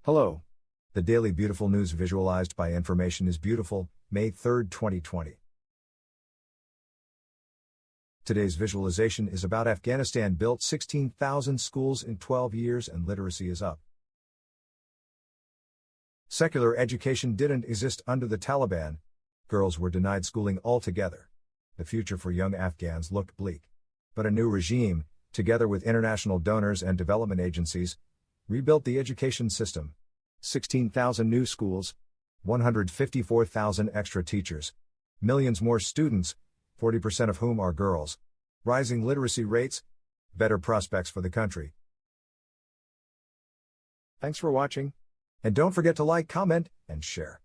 Hello. The Daily Beautiful News visualized by Information is Beautiful, May 3, 2020. Today's visualization is about Afghanistan built 16,000 schools in 12 years and literacy is up. Secular education didn't exist under the Taliban. Girls were denied schooling altogether. The future for young Afghans looked bleak. But a new regime, together with international donors and development agencies, rebuilt the education system. 16,000 new schools, 154,000 extra teachers, millions more students, 40% of whom are girls, rising literacy rates, better prospects for the country. Thanks for watching. And don't forget to like, comment, and share.